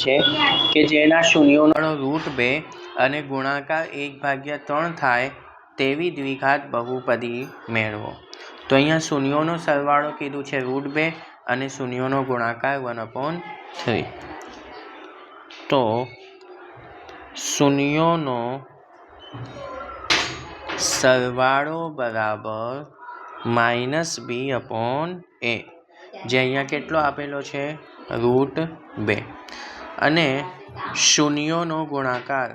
છે કે જેના શૂન્યોનો રૂટ 2 અને ગુણાકાર 1/3 થાય તેવી દ્વિઘાત બહુપદી મેળવો. તો અહીંયા શૂન્યોનો સરવાળો કીધું છે √2 અને શૂન્યોનો ગુણાકાર 1/3. તો શૂન્યોનો સરવાળો બરાબર -b/a, જે અહીંયા કેટલો આપેલો છે √2, અને શૂન્યોનો ગુણાકાર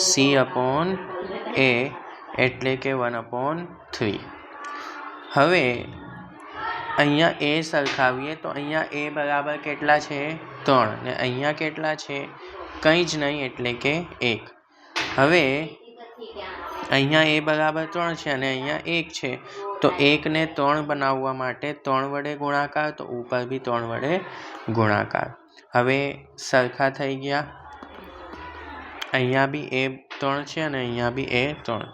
c/a એટલે કે 1/3. હવે અહીંયા a સરખાવીએ તો અહીંયા a બરાબર કેટલા છે 3, ને અહીંયા કેટલા છે કંઈ જ નહીં એટલે કે 1. હવે અહીંયા a બરાબર 3 છે અને અહીંયા 1 છે, તો 1 ને 3 બનાવવા માટે 3 વડે ગુણાકાર, તો ઉપર બી 3 વડે ગુણાકાર. હવે સરખા થઈ ગયા, અહીંયા બી a 3 છે અને અહીંયા બી a 3,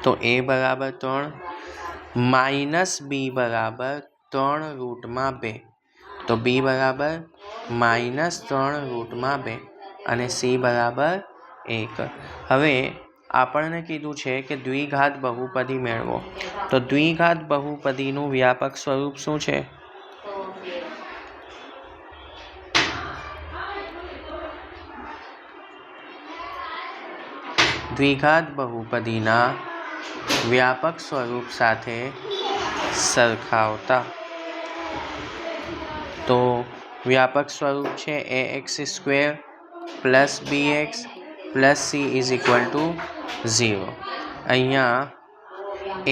તો a બરાબર 3 -b બરાબર 3√2, તો b બરાબર -3√2 અને c બરાબર 1. હવે આપણને કીધું છે કે દ્વિઘાત બહુપદી મેળવો. તો દ્વિઘાત બહુપદીનું વ્યાપક સ્વરૂપ શું છે? દ્વિઘાત બહુપદીના વ્યાપક સ્વરૂપ સાથે સરખાવતા. તો વ્યાપક સ્વરૂપ છે ax² + bx + c = 0. અહીંયા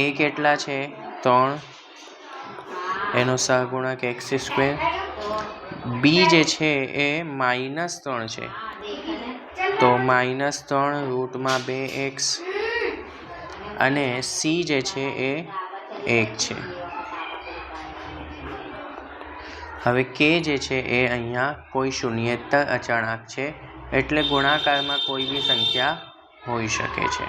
a કેટલા છે 3, એનો સહગુણક x², b જે છે એ -3 છે, તો -3√2x, અને c જે છે એ 1 છે. હવે k જે છે એ અહીંયા કોઈ શૂન્યેતર અચળાંક છે, એટલે ગુણાકારમાં કોઈ બી સંખ્યા હોઈ શકે છે.